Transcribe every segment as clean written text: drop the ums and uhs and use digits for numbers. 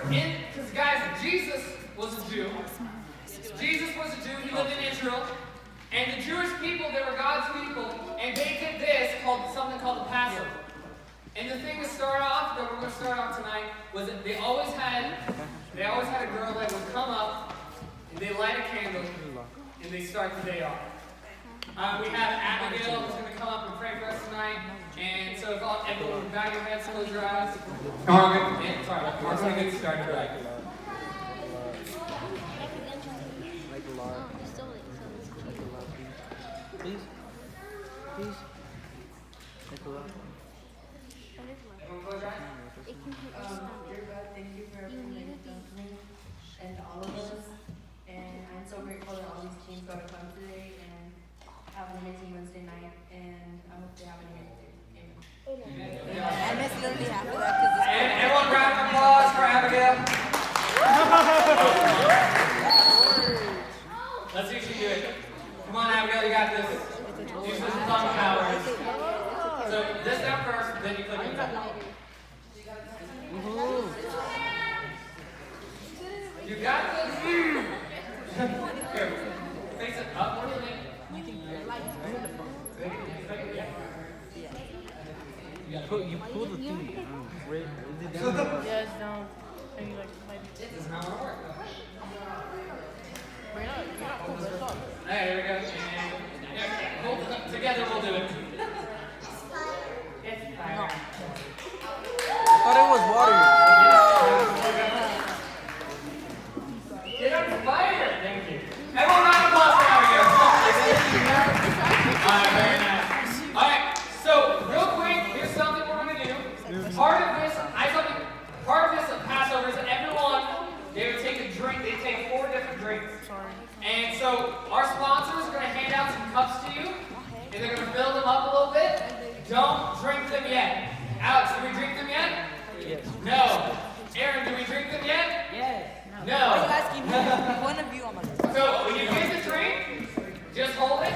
because guys, Jesus was a Jew. Jesus was a Jew. He lived in Israel. And the Jewish people, they were God's people, and they did this, something called the Passover. And the thing to start off, that we're going to start off tonight, was that they always had a girl that would come up, and they light a candle, and they start the day off. We have Abigail who's going to come up and pray for us tonight. And so if everyone would bow your heads, close your eyes. Sorry, we're going to get started right. Please. Everyone close your eyes. Dear God, thank you for everything that you've done for me and all of us. And I'm so grateful that all these teens got to come today and have an amazing Wednesday night. And I hope they have an amazing day. Amen. I miss literally half of that because And everyone round of applause for Abigail. Let's see if she can do it. Come on, Abigail, you got this. Use this thumb powers. So this down first, then you click on that. You got this. Here, face it up more than it. You pull the thing down. Right? Is it down? yeah, it's down. And you like maybe. This is not going to work. Bring it up. You're not cool, but it's up. Alright, here we go. And hold it up. Together we'll do it. It's fire. I thought it was water. Get on fire! Thank you. Everyone round of applause for Abigail. Alright, very nice. Alright, so real quick, here's something we're going to do. Part of this of Passover is that everyone, they would take a drink. They take 4 different drinks. And so our sponsors are going to hand out some cups to you, and they're going to fill them up a little bit. Don't drink them yet. Alex, do we drink them yet? Yes. No. Aaron, do we drink them yet? Yes. No. Why are you asking me? One of you on my list. So when you get the drink, just hold it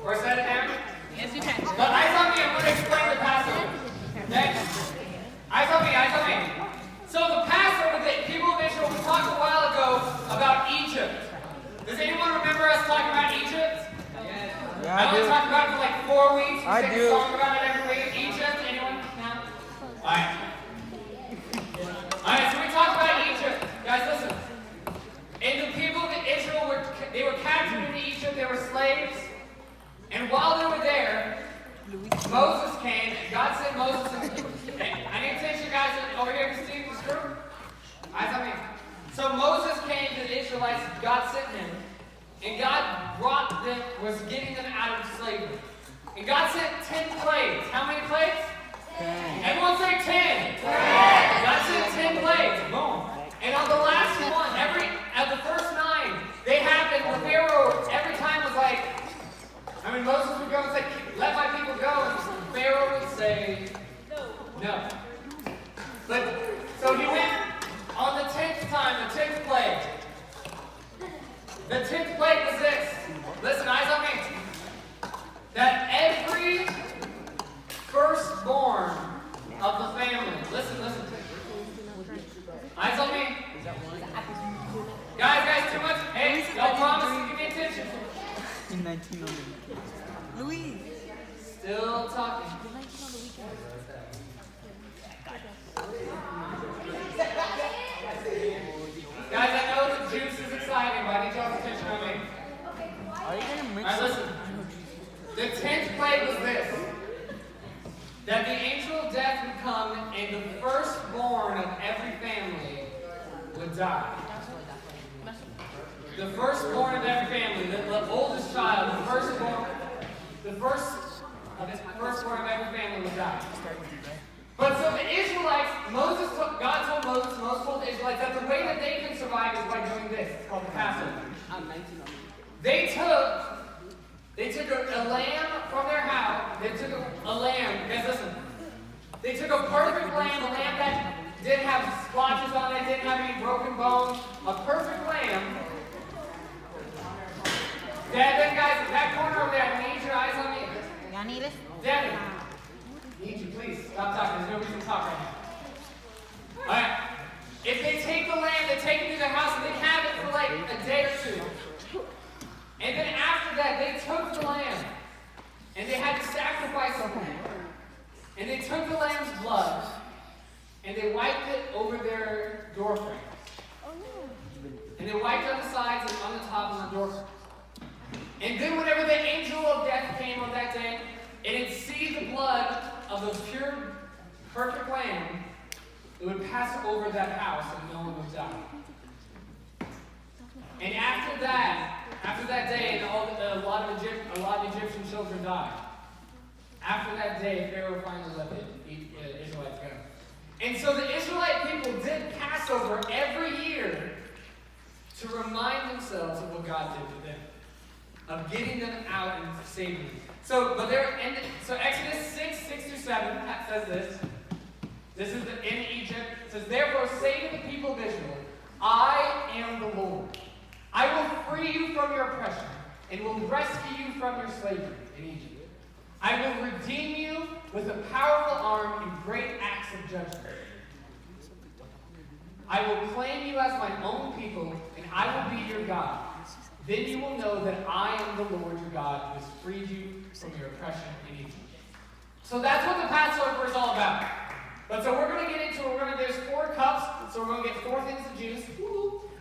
or set it down. Yes, you can. But eyes on me, I'm going to explain the Passover. Okay? Eyes on me, eyes on me. So the Passover, the people of Israel, we talked a while ago about Egypt. Does anyone remember us talking about Egypt? Yeah, I only talked about it for like 4 weeks. We sing a song about it every week. Egypt, anyone? No? Alright. Alright, so we talked about Egypt. Guys, listen. And the people of Israel were captured into Egypt, they were slaves. And while they were there, Moses came, and God sent Moses. I need attention, guys, over here to Steve, this group. Eyes on me. So Moses came to the Israelites, God sent him, and God was getting them out of slavery. And God sent 10 plagues. How many plagues? 10. Everyone say 10. 10. God sent 10 plagues. Boom. And on the last one, of the first 9, they happened when Pharaoh every time was like, Moses would go and say, let my people go, and Pharaoh would say, no. But, so he went on the 10th time, the 10th plague. The 10th plague was this. Listen, eyes on me. That every firstborn of the family, listen. Eyes on me. Guys, too much. Hey, y'all promise to give me attention. In 1900. Louise. Still talking. Guys, I know the juice is exciting, but I need y'all's attention on me. Are you going to mix Alright, listen. The 10th plague was this. That the angel of death would come and the firstborn of every family would die. The firstborn of every family, the oldest child, the firstborn of every family would die. But so the Israelites, God told Moses told the Israelites that the way that they can survive is by doing this. It's called the Passover. They took a lamb from their house. They took a lamb. Guys, listen. They took a perfect lamb, a lamb that didn't have splotches on it, didn't have any broken bones. A perfect lamb. Devin, guys, that corner over there, I need your eyes on me. Y'all need it? Devin, need you, please. Stop talking. There's no reason to talk right now. Alright. If they take the a day or two. And then after that, they took the lamb. And they had to sacrifice the lamb. And they took the lamb's blood. And they wiped it over their door frames. And they wiped on the sides and on the top of the door frames. And then whenever the angel of death came on that day, and it see the blood of the pure, perfect lamb, it would pass over that house and no one would die. And after that day, and a lot of Egyptian children died. After that day, Pharaoh finally let the Israelites go. And so the Israelite people did Passover every year to remind themselves of what God did to them, of getting them out and saving them. So Exodus 6:6-7 says this. This is in Egypt. It says, "Therefore say to the people of Israel, I am the Lord. I will free you from your oppression and will rescue you from your slavery in Egypt. I will redeem you with a powerful arm and great acts of judgment. I will claim you as my own people, and I will be your God. Then you will know that I am the Lord your God who has freed you from your oppression in Egypt." So that's what the Passover is all about. But so we're going to get into it. There's 4 cups, so we're going to get 4 things of juice.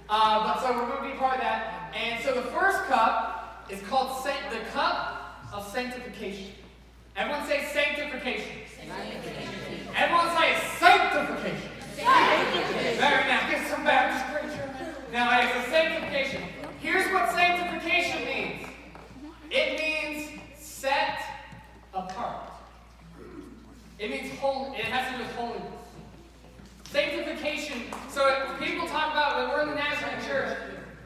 But so we're going to be part of that. And so the first cup is called the cup of sanctification. Everyone say sanctification. Everyone say sanctification. Very nice. Get some Baptist preacher. Now it's a sanctification. Here's what sanctification means. It means set apart. It means holy. It has to do with holiness. Sanctification. So people talk about when we're in the Nazarene Church.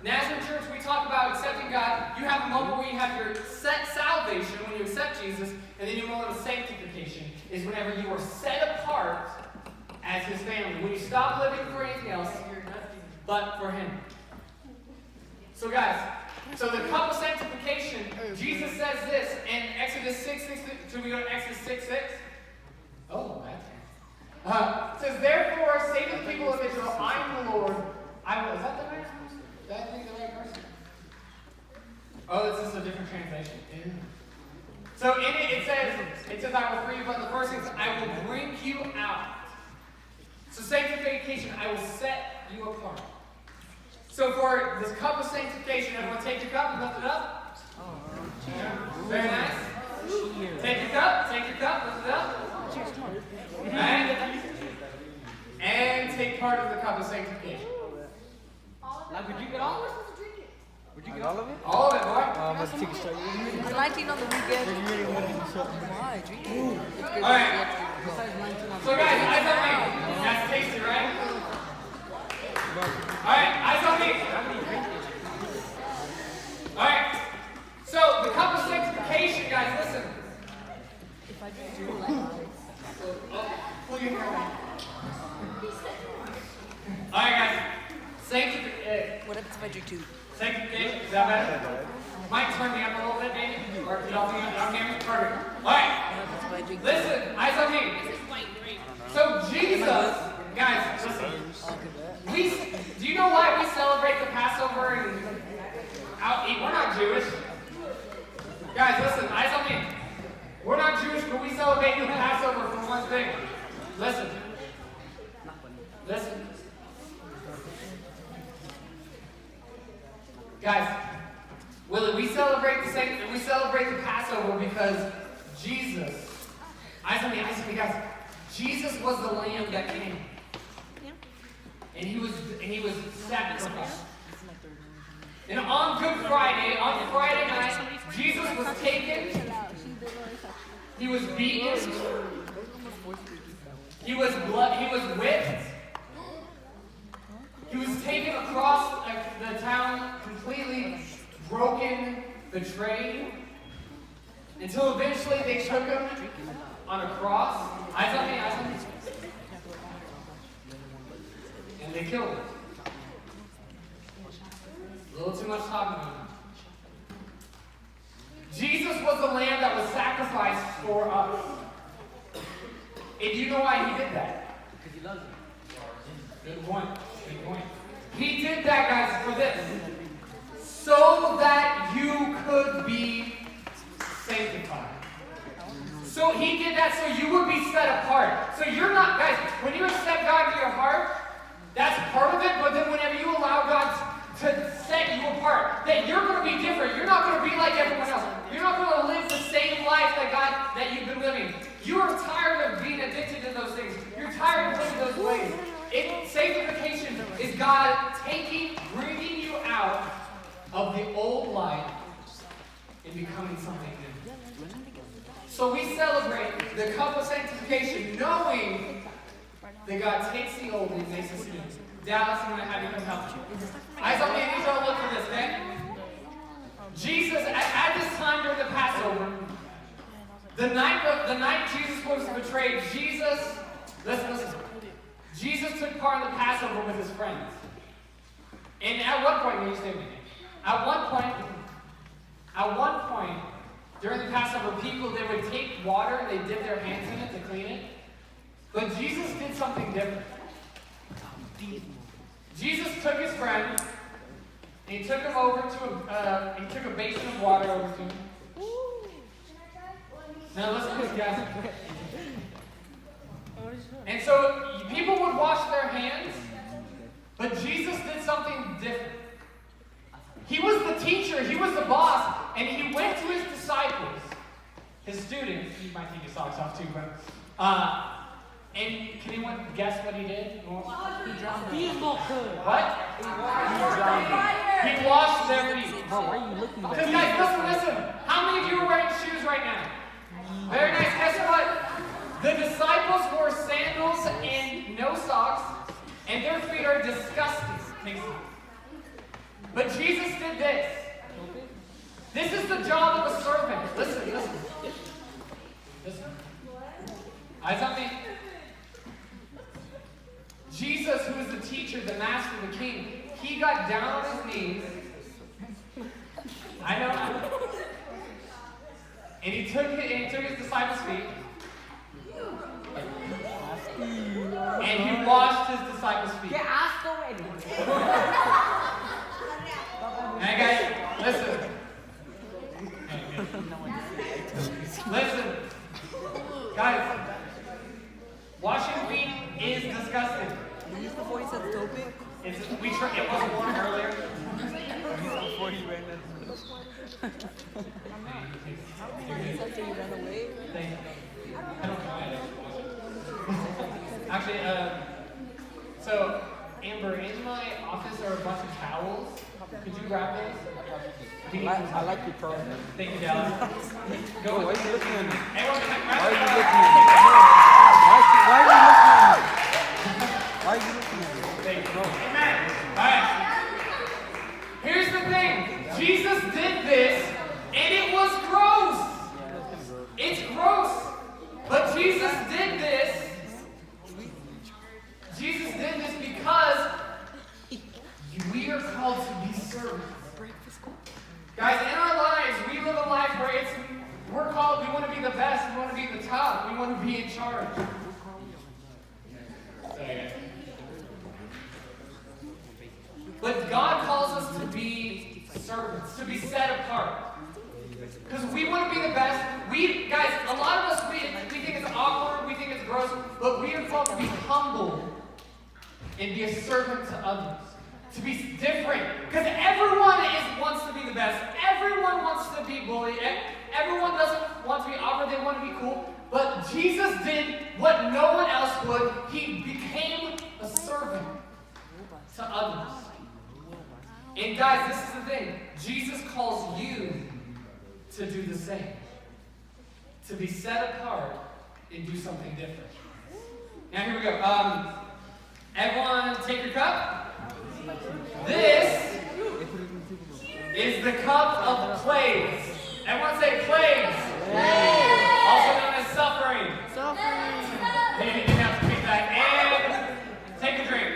Nazarene Church, we talk about accepting God. You have a moment where you have your salvation when you accept Jesus, and then your moment of sanctification is whenever you are set apart as His family. When you stop living for anything else, but for Him. So guys, so the cup of sanctification, Jesus says this in Exodus 6:6. Should we go to Exodus 6:6? Oh, that's it says, "Therefore say to the people of Israel, I am the Lord. I will." Is that the right? Did I think the right person? Oh, this is a different translation. Yeah. So in it says, "I will free you," but the first thing is, "I will bring you out." So sanctification, I will set you apart. So for this cup of sanctification, everyone take your cup and lift it up. Very nice. Take your cup, lift it up. And take part of the cup of sanctification. Like, would you get all of it? Would you get all of it? All of it, boy. I'm going to take a shot. It's 19 on the weekend. Why? Drink it. Alright. So guys, eyes on me. That's tasty, right? Alright, eyes on me. Alright. So the cup of sanctification, guys, listen. If I drink 2, like, Pull your hair back. Alright, guys. Sanctification. what happens if I drink 2? Sanctification. Is that better? Might turn me up a little bit, maybe. Or y'all think I'm hearing me? Perfect. Alright. What happens if I drink 2? Listen, eyes on me. So Jesus, guys, listen. Do you know why we celebrate the Passover and out eat? We're not Jewish. Guys, listen, eyes on me. We're not Jewish, but we celebrate the Passover for one thing. Listen. Guys, Willie, we celebrate the Passover because Jesus, eyes on me, guys. Jesus was the lamb that came. And he was sacrificed. And on Good Friday, on Friday night, Jesus was taken. He was beaten. He was whipped. He was taken across the town, completely broken, betrayed, until eventually they took him on a cross. Eyes on me. And they killed him. A little too much talking about him. Jesus was the lamb that was sacrificed for us. And you know why he did that? Because he loves you. Good point. He did that, guys, for this. would be sanctified. So he did that so you would be set apart. So you're not, guys, when you accept God into your heart, that's part of it, but then whenever you allow God to set you apart, that you're going to be different. You're not going to be like everyone else. You're not going to live the same life that you've been living. You are tired of being addicted to those things. You're tired of living those ways. Sanctification is God bringing you out of the old life and becoming something new. So we celebrate the cup of sanctification, knowing that God takes the old and makes us new. Dallas, I'm going to have you come help me. Eyes on me, I need y'all to look for this, okay? Jesus, at this time during the Passover, the night Jesus was betrayed, listen. Jesus took part in the Passover with his friends. And at one point, you stay with me. At one point, during the Passover, they would take water and they dip their hands in it to clean it. But Jesus did something different. Jesus took his friend and he took him over to he took a basin of water over to him. Now listen to this, guys. And so people would wash their hands, but Jesus did something different. He was the teacher, he was the boss, and he went to his disciples, his students. You might take your socks off too, but and can anyone guess what he did? He drowned them. What? He washed their feet. Bro, why are you looking at Because guys, listen. How many of you are wearing shoes right now? Very nice. Guess what? The disciples wore sandals and no socks, and their feet are disgusting. But Jesus did this. This is the job of a servant. Listen. Eyes on me. Jesus, who is the teacher, the master, the king, he got down on his knees. I know. And he took his disciples' feet. And he washed his disciples' feet. Get asked already. Now, guys, listen. Listen. Guys, washing feet is disgusting. Is this before you said the topic? It wasn't warm earlier. Before you ran after you ran away? I don't know. Actually, so Amber, in my office are a bunch of towels. Could you grab those? I like your program. Thank you, Dallas. Go. Why are you looking at me? Everyone, Why are you looking at me? Why are you looking at me? Why are you looking at me? thank you. Amen. All right. Here's the thing. Jesus did this, and it was gross. It's gross. But Jesus did this. Jesus did this because we are called to be servants. Guys, in our lives, we live a life where we're called, we want to be the best, we want to be the top, we want to be in charge. But God calls us to be servants, to be set apart. Because we want to be the best. Guys, a lot of us, we think it's awkward, we think it's gross, but we are called to be humble and be a servant to others. To be different. Because everyone wants to be the best. Everyone wants to be bullied. Everyone doesn't want to be awkward. They want to be cool. But Jesus did what no one else would. He became a servant to others. And guys, this is the thing. Jesus calls you to do the same. To be set apart and do something different. Now here we go. Everyone take your cup. This is the cup of plagues. Everyone say plagues. Also known as suffering. Maybe you can have to repeat that. And take a drink.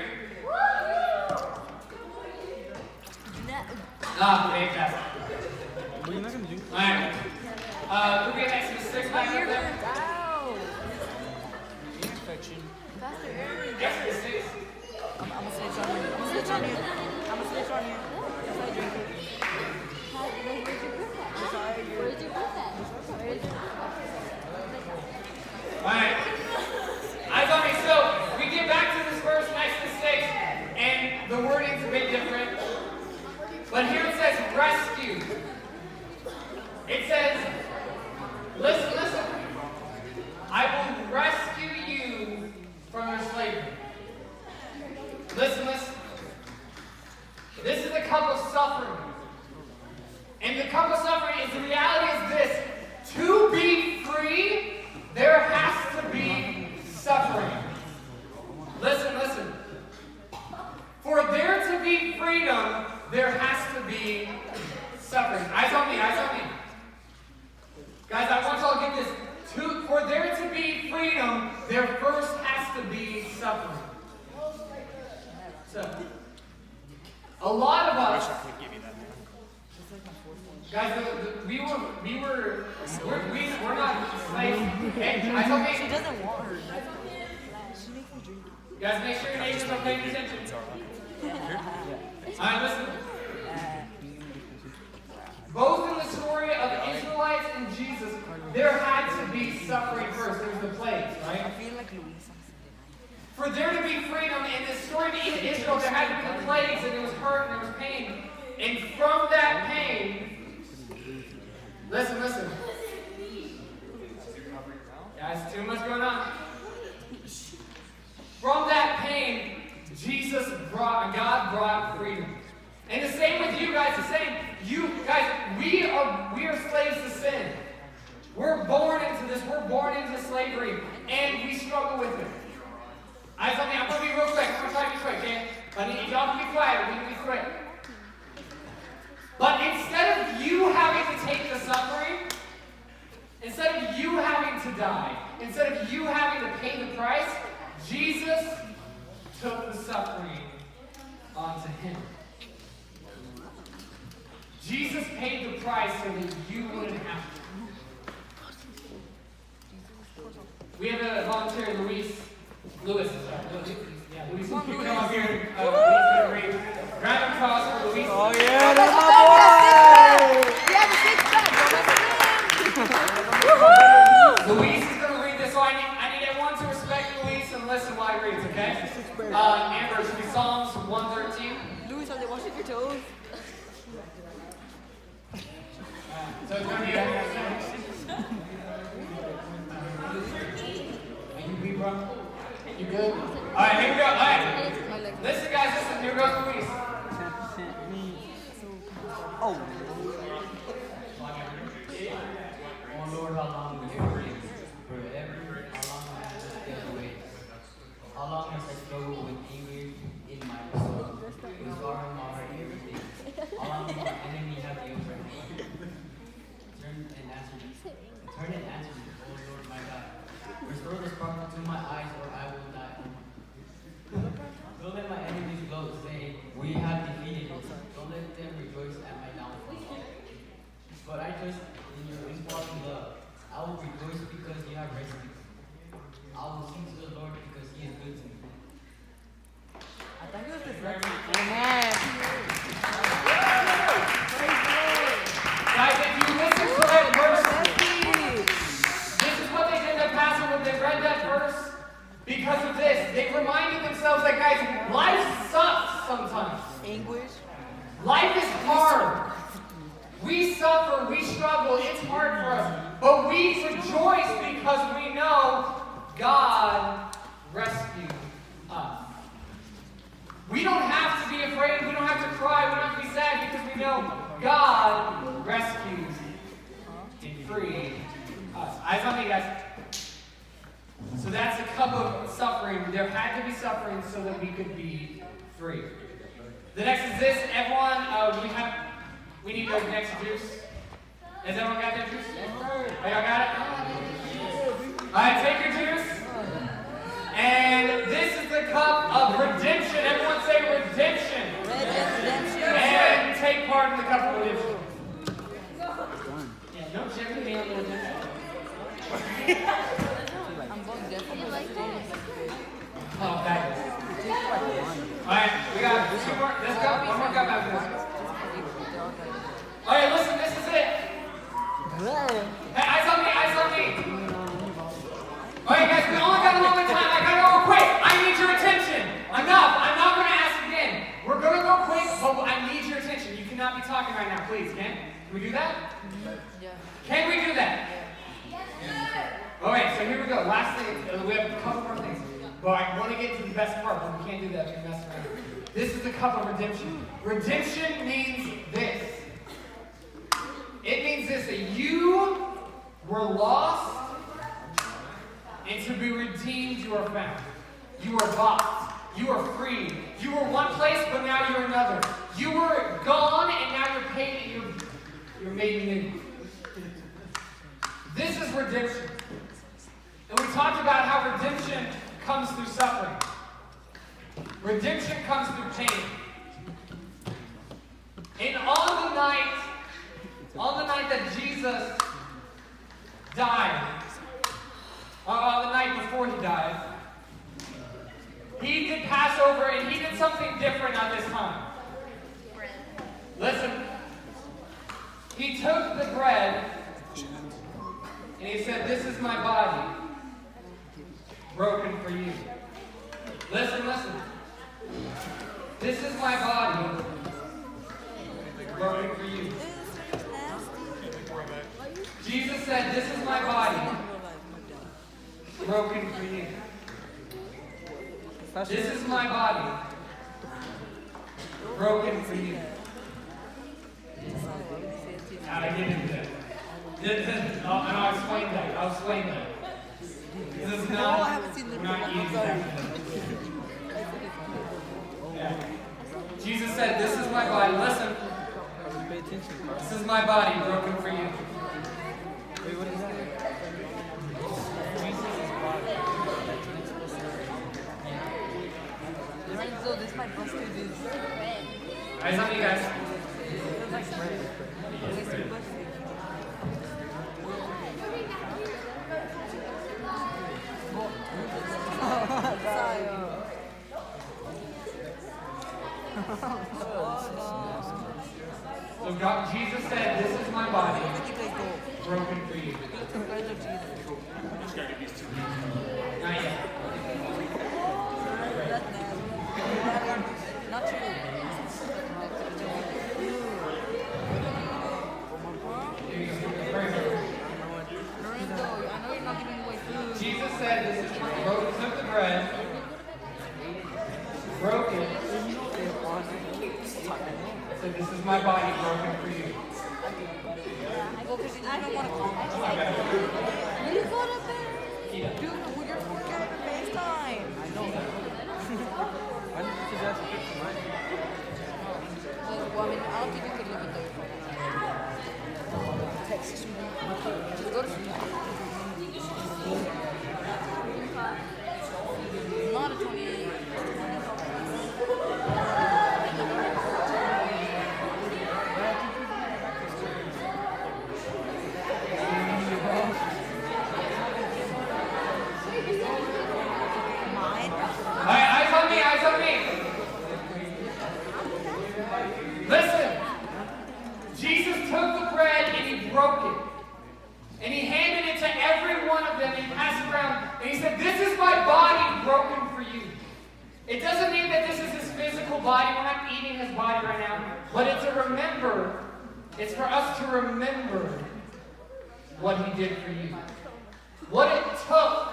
Fantastic. What are you not going to do? Alright. We'll get next to 6 back up there. Infection. Exodus 6. I'm gonna switch on you. I'm gonna switch on you. I'm gonna switch on you. Yes, I drink it. cup of suffering. And the cup of suffering is the reality is this. To be free, there has to be suffering. Listen, listen. For there to be freedom, there has to be suffering. Eyes on me, eyes on me. Guys, I want y'all to get this. For there to be freedom, there first has to be suffering. So, a lot of us, guys, we're not slaves. Hey, eyes on me. She doesn't want her. Guys, make sure your neighbors are paying attention. Alright, listen. Both in the story of the Israelites and Jesus, there had to be suffering first. There was the plagues, right? I feel like Luisa. For there to be freedom, in the story of Israel, there had to be the plagues, and there was hurt, and there was pain. And from that pain, listen, listen. Guys, too much going on. From that pain, God brought freedom. And the same with you guys, the same. You guys, we are slaves to sin. We're born into this, we're born into slavery, and we struggle with it. Eyes on me, I'm gonna be real quick. I'm gonna try to be quick, okay? But y'all can be quiet, we can be quick. But instead of you having to take the suffering, instead of you having to die, instead of you having to pay the price, Jesus took the suffering onto him. Jesus paid the price so that you wouldn't have to. We have a volunteer, Luis. Yeah, Luis. You can come up here. He's going to read. Round of applause for Luis. Oh yeah, that's my boy! Luis is going to read this, so I need everyone to respect Luis and listen while he reads, okay? Amber, it should be Psalms 113. Luis, are they washing your toes? So it's going to be you bro? You good? Alright, here we go. Alright. Listen, guys, listen. Here goes Luis. Oh. Oh Lord, how long will you reign? Forever? How long will you just get away? How long must I struggle with anger in my soul? With sorrow in my heart every day? How long will my enemy have the upper hand? Turn and answer me. Turn and answer me, oh Lord my God. Restore the sparkle to my eyes, or I will die. Don't let my enemies gloat, saying, we have defeated him. Don't let them rejoice at my downfall. But I trust in your unspoken love. I will rejoice because you have rescued me. I will sing to the Lord because he is good to me. I think it was the Amen. Guys, if you listen to that verse, this is what they did at Passover. They read that verse because of this. They reminded themselves that, guys, life sucks sometimes. Anguish. Life is hard. We suffer, we struggle, it's hard for us. But we rejoice because we know God rescued us. We don't have to be afraid, we don't have to cry, we don't have to be sad because we know God rescued and freed us. Eyes on me, guys. So that's a cup of suffering. There had to be suffering so that we could be free. The next is this. Everyone, we need your next juice. Has everyone got their juice? Oh, y'all got it? Alright, take your juice. And this is the cup of redemption. Everyone say redemption. Redemption. And take part in the cup of redemption. Yeah, don't share me on the redemption. I'm both definitely. Oh, fabulous. Alright, we got two more. Let's go. One more cup after this. Alright, listen, this is it. Hey, eyes on me, eyes on me. Alright, guys, we only got a little bit of time. I gotta go quick. I need your attention. Enough. I'm not gonna ask again. We're gonna go quick, but I need your attention. You cannot be talking right now, please, Can we do that? Yeah. Can we do that? Alright, so here we go. Last thing, we have a couple more things. But I want to get to the best part, but we can't do that if you're messing around. This is the cup of redemption. Redemption means this. It means this, that you were lost, and to be redeemed, you are found. You are bought. You are free. You were one place, but now you're another. You were gone, and now you're paid. You're made new. This is redemption. And we talked about how redemption comes through suffering. Redemption comes through pain. And on the night that Jesus died, on the night before he died, he did Passover, and he did something different at this time. Listen. He took the bread, and he said, "This is my body, broken for you." Listen. This is my body, broken for you. Jesus said, "This is my body, broken for you." This is my body, broken for you. I get into that. I'll explain that. This is not easy. Yeah. Jesus said, "This is my body." Listen. This is my body broken for you. Wait, what is that? So this might bust through this. Eyes on me, guys. So Jesus said, "This is my body, broken for you." Not yet. Not true. Lorenzo, I know you're not giving away food. Jesus said, "This is my body." Took the bread, broke it, said, "This is my body broken for you." Well, because I don't want to come. You go to bed. Dude, with your poor character FaceTime. I know that. Why didn't you suggest a picture of mine? Well, I mean, I don't think you could look at their text. Just go to sleep. Not a 28. Eyes on me. Listen. Jesus took the bread and he broke it. And he handed it to every one of them. And he passed it around. And he said, "This is my body broken for you." It doesn't mean that this is his physical body. We're not eating his body right now. But it's a remember. It's for us to remember what he did for you. What it took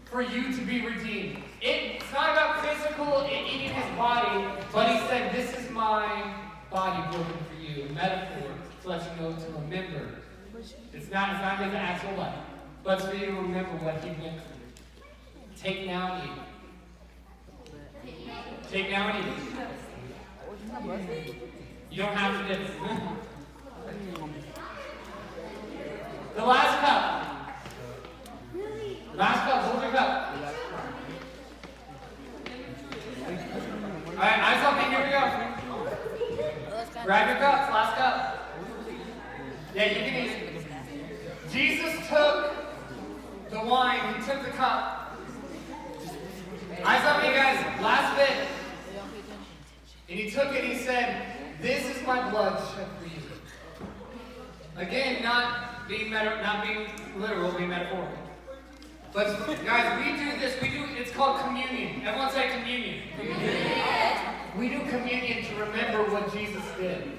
for you to be redeemed. It's not about physical eating his body, but he said, "This is my body broken for you." A metaphor to let you know to remember. It's not his actual life, but it's for you to remember what he went through. Take now and eat. Take now and eat. You don't have to do it. The last cup. Last cup, hold your cup. Alright, eyes open, here we go. Grab your cups, last cup. Yeah, you can eat. Jesus took the wine, he took the cup. Eyes on me, guys, last bit. And he took it, he said, "This is my blood shed for you." Again, not being literal, being metaphorical. But guys, we do this. It's called communion. Everyone say communion. We do communion to remember what Jesus did.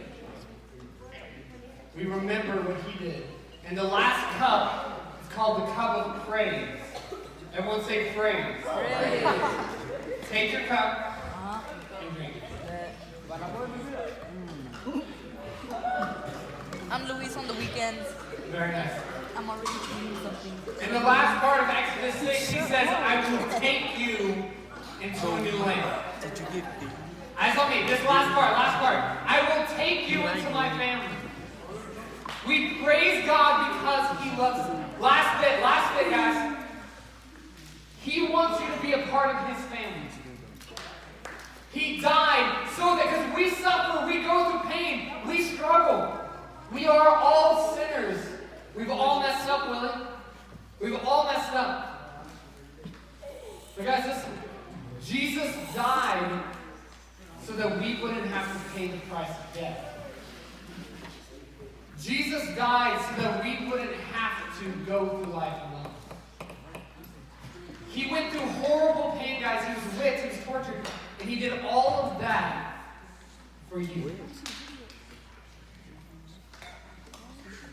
We remember what he did. And the last cup is called the cup of praise. Everyone say praise. Take your cup and drink it. weekends. Very nice. I'm already doing something. In the last part of Exodus 6, he says, I will take you into a new land. Did you get the? Eyes on me. This last part. I will take you into my family. We praise God because He loves us. Last bit, guys. He wants you to be a part of His family. He died so that, because we suffer, we go through pain, we struggle. We are all sinners. We've all messed up, Willie. We've all messed up. But guys, listen. Jesus died so that we wouldn't have to pay the price of death. Jesus died so that we wouldn't have to go through life alone. He went through horrible pain, guys. He was whipped, he was tortured, and He did all of that for you.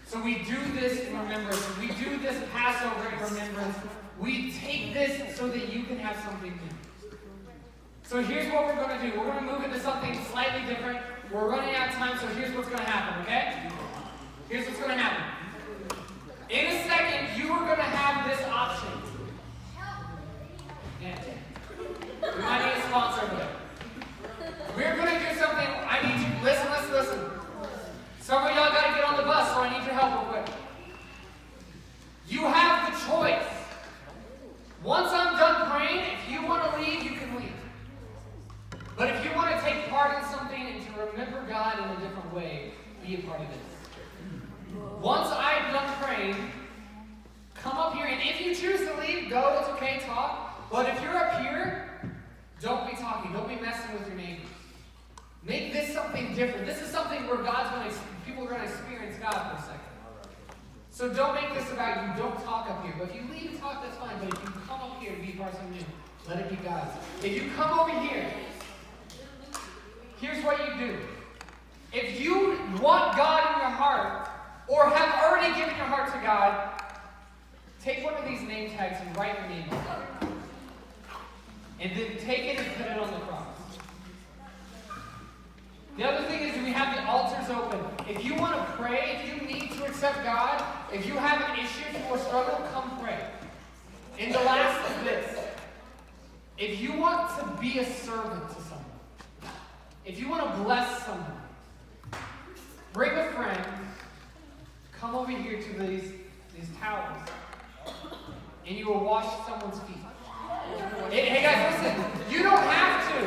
So we do this in remembrance. We do this Passover in remembrance. We take this so that you can have something new. So here's what we're going to do. We're going to move into something slightly different. We're running out of time, so here's what's going to happen, okay? Here's what's going to happen. In a second, you are going to have this option. Yeah. We might need a sponsor over there. We're going to do something. I need you. Listen. Some of y'all got to get on the bus, so I need your help real quick. You have the choice. Once I'm done praying, if you want to leave, you can leave. But if you want to take part in something and to remember God in a different way, be a part of this. Once I'm done praying, come up here, and if you choose to leave, go, it's okay, talk. But if you're up here, don't be talking. Don't be messing with your neighbors. Make this something different. This is something where people are going to experience God for a second. So don't make this about you. Don't talk up here. But if you leave and talk, that's fine. But if you come up here to be part of something new, let it be God's. If you come over here, here's what you do. If you want God in your heart, or have already given your heart to God, take one of these name tags and write your name on it. And then take it and put it on the cross. The other thing is we have the altars open. If you want to pray, if you need to accept God, if you have an issue or struggle, come pray. And the last is this. If you want to be a servant to someone, if you want to bless someone, bring a friend, come over here to these towels, and you will wash someone's feet. Hey guys, listen. You don't have to.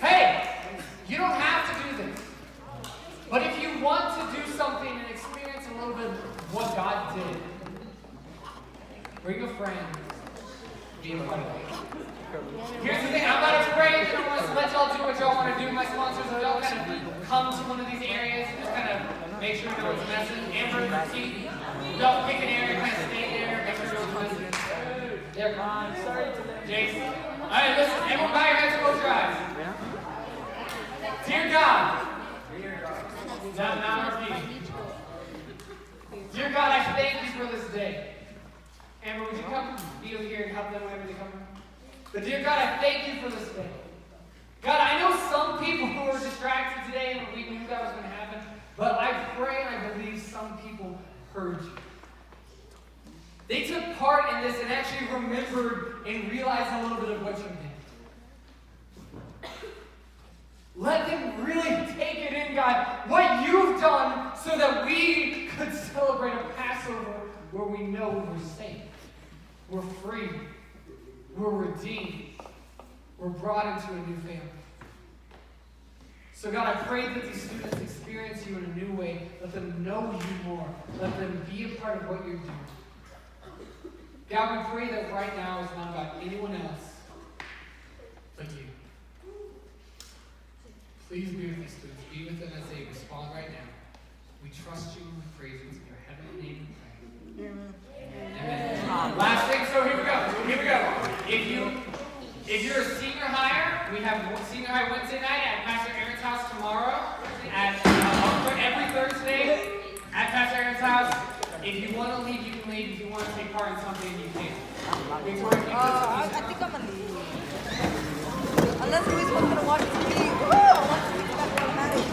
Hey, you don't have to do this. But if you want to do something and experience a little bit of what God did, bring a friend, be a part of it. Here's the thing, I'm about to pray, and I want to let y'all do what y'all want to do. My sponsors, so y'all kind of come to one of these areas and just kind of make sure no one's messing. Amber, see, don't pick an area, kind of stay there, make sure no one's messing. There, come on. Sorry to them. Jason. All right, listen, everyone bow your heads, close your eyes. Dear God. Now repeat. Dear God, I thank you for this day. Amber, would you come be over here and help them whenever they come? But dear God, I thank you for this day. God, I know some people who were distracted today and we knew that was going to happen, but I pray and I believe some people heard you. They took part in this and actually remembered and realized a little bit of what you did. Let them really take it in, God, what you've done so that we could celebrate a Passover where we know we're safe, we're free, we're redeemed, we're brought into a new family. So God, I pray that these students experience you in a new way. Let them know you more. Let them be a part of what you're doing. God, we pray that right now is not about anyone else but you. Please be with these students. Be with them as they respond right now. We trust you and we praise you. In your heavenly name we pray. Amen. Last thing, so here we go. If you're a senior hire, we have senior hire Wednesday night at Pastor Aaron's house tomorrow. Every Thursday at Pastor Aaron's house. If you want to leave, you can leave. If you want to take part in something, you can. I think I'm gonna leave. Unless Luis wants to watch TV. I want to see that dramatic.